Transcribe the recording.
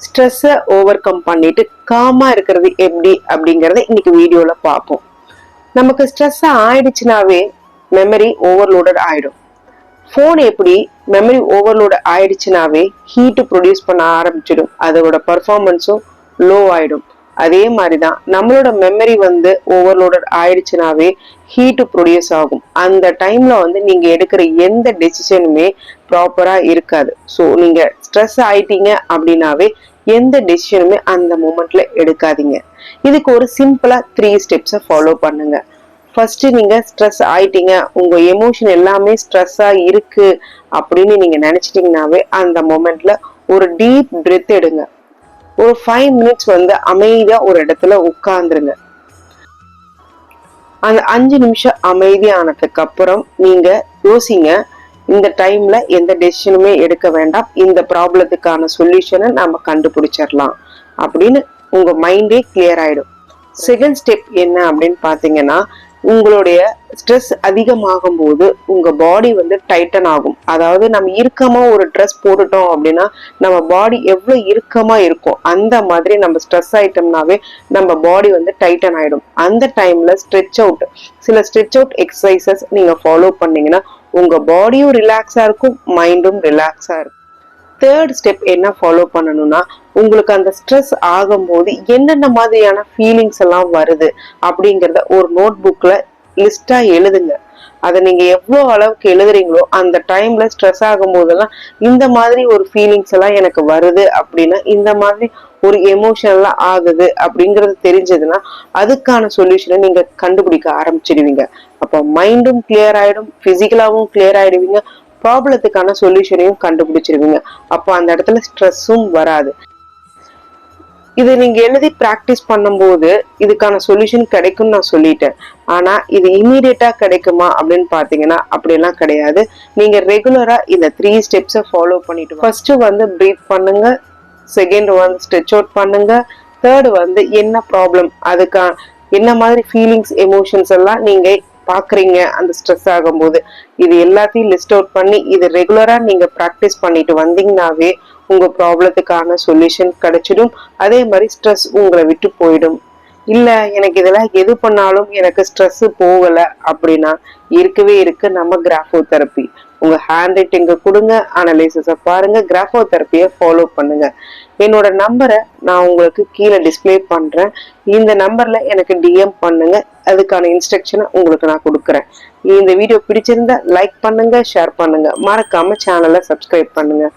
ஸ்ட்ரெஸ்ஸை over come பண்ணிட்டு gamma இருக்கிறது எப்படி அப்படிங்கறத இன்னைக்கு வீடியோல பார்ப்போம். நமக்கு ஸ்ட்ரெஸ் ஆயிடுச்சுனாவே மெமரி ஓவர்லோடட் ஆயிடும். போன் எப்படி மெமரி ஓவர்லோட் ஆயிடுச்சுனாவே ஹீட் ப்ரொடியூஸ் பண்ண ஆரம்பிச்சிடும், அதோட பர்ஃபார்மன்ஸும் லோ ஆயிடும். அதே மாதிரிதான் நம்மளோட மெமரி ஓவர்லோடட் ஆயிடுச்சுனாவே ஹீட் ப்ரொடியூஸ் ஆகும். அந்த டைம்ல நீங்க எடுக்கிற எந்த டெசிஷனுமே ப்ராப்பரா இருக்காது. ஸோ நீங்க ஸ்ட்ரெஸ் ஆயிட்டீங்க அப்படின்னாவே எந்த டெசிஷனுமே அந்த மூமெண்ட்ல எடுக்காதீங்க. இதுக்கு ஒரு சிம்பிளா 3 ஸ்டெப்ஸை ஃபாலோ பண்ணுங்க. ஃபர்ஸ்ட், நீங்க ஸ்ட்ரெஸ் ஆயிட்டீங்க, உங்க எமோஷன் எல்லாமே ஸ்ட்ரெஸ்ஸா இருக்கு அப்படின்னு நீங்க நினைச்சிட்டீங்கன்னாவே அந்த மொமெண்ட்ல ஒரு டீப் பிரெத் எடுங்க. ஒரு 5 மினிட்ஸ் அமைதியா ஒரு இடத்துல உட்கார்ந்துருங்க. அந்த 5 நிமிஷம் அமைதியானதுக்கு அப்புறம் நீங்க யோசிங்க, இந்த டைம்ல எந்த டெசிஷனுமே எடுக்க வேண்டாம், இந்த ப்ராப்ளத்துக்கான சொல்யூஷனை நாம கண்டுபிடிச்சிடலாம் அப்படின்னு உங்க மைண்டே கிளியர் ஆயிடும். செகண்ட் ஸ்டெப் என்ன அப்படின்னு பாத்தீங்கன்னா, உங்களுடைய ஸ்ட்ரெஸ் அதிகமாகும் போது உங்க பாடி டைட்டன் ஆகும். அதாவது நம்ம இறுக்கமா ஒரு ட்ரெஸ் போட்டுட்டோம் அப்படின்னா நம்ம பாடி எவ்வளவு இறுக்கமா இருக்கும், அந்த மாதிரி நம்ம ஸ்ட்ரெஸ் ஆயிட்டோம்னாவே நம்ம பாடி டைட்டன் ஆயிடும். அந்த டைம்ல ஸ்ட்ரெச் அவுட், சில ஸ்ட்ரெச் அவுட் எக்ஸசைசஸ் நீங்க ஃபாலோ பண்ணீங்கன்னா உங்க பாடியும் ரிலாக்ஸா இருக்கும், மைண்டும் ரிலாக்ஸா இருக்கும். தேர்ட் ஸ்டெப் என்ன ஃபாலோ பண்ணணும்னா, உங்களுக்கு அந்த ஸ்ட்ரெஸ் ஆகும்போது என்னென்ன மாதிரியான ஃபீலிங்ஸ் எல்லாம் வருது அப்படிங்கறத ஒரு நோட் புக்ல லிஸ்டா எழுதுங்க. அதை நீங்க எவ்வளவு அளவுக்கு எழுதுறீங்களோ அந்த டைம்ல ஸ்ட்ரெஸ் ஆகும் போதெல்லாம் இந்த மாதிரி ஒரு ஃபீலிங்ஸ் எல்லாம் எனக்கு வருது அப்படின்னா, இந்த மாதிரி ஒரு எமோஷன் எல்லாம் ஆகுது அப்படிங்கறது தெரிஞ்சதுன்னா அதுக்கான சொல்யூஷனை நீங்க கண்டுபிடிக்க ஆரம்பிச்சிடுவீங்க. அப்ப மைண்டும் கிளியர் ஆயிடும், பிசிக்கலாவும் கிளியர் ஆயிடுவீங்க, ப்ராப்ளத்துக்கான சொல்யூஷனையும் கண்டுபிடிச்சிருவீங்க. அப்போ அந்த இடத்துல ஸ்ட்ரெஸ்ஸும் வராது. இது நீங்க எழுதி பிராக்டிஸ் பண்ணும்போது இதுக்கான சொல்யூஷன் கிடைக்கும்னு நான் சொல்லிட்டேன். ஆனா இது இமீடியட்டா கிடைக்குமா அப்படின்னு பாத்தீங்கன்னா அப்படியெல்லாம் கிடையாது. நீங்க ரெகுலரா இந்த 3 ஸ்டெப்ஸை ஃபாலோ பண்ணிட்டு ஃபர்ஸ்ட் பிரீத் பண்ணுங்க, செகண்ட் ஸ்ட்ரெச் அவுட் பண்ணுங்க, தேர்ட் என்ன ப்ராப்ளம், அதுக்கான என்ன மாதிரி ஃபீலிங்ஸ் எமோஷன்ஸ் எல்லாம் நீங்க பாக்குறீங்க அந்த ஸ்ட்ரெஸ் ஆகும் போது, இது எல்லாத்தையும் லிஸ்ட் அவுட் பண்ணி இது ரெகுலரா நீங்க பிராக்டிஸ் பண்ணிட்டு வந்தீங்கன்னாவே உங்க ப்ராப்ளத்துக்கான சொல்யூஷன் கிடைச்சிடும். அதே மாதிரி ஸ்ட்ரெஸ் உங்களை விட்டு போயிடும். இல்ல எனக்கு இதெல்லாம் எது பண்ணாலும் எனக்கு ஸ்ட்ரெஸ் போகல அப்படின்னா இருக்கவே இருக்கு நம்ம கிராஃபோ தெரப்பி. உங்க ஹேண்ட் ரைட்டிங்க கொடுங்க, அனலைசிஸ பாருங்க, கிராஃபோ தெரப்பியை ஃபாலோ பண்ணுங்க. என்னோட நம்பரை நான் உங்களுக்கு கீழே டிஸ்பிளே பண்றேன். இந்த நம்பர்ல எனக்கு டிஎம் பண்ணுங்க, அதுக்கான இன்ஸ்ட்ரக்ஷனை உங்களுக்கு நான் கொடுக்குறேன். இந்த வீடியோ பிடிச்சிருந்தா லைக் பண்ணுங்க, ஷேர் பண்ணுங்க, மறக்காம சேனலை சப்ஸ்கிரைப் பண்ணுங்க.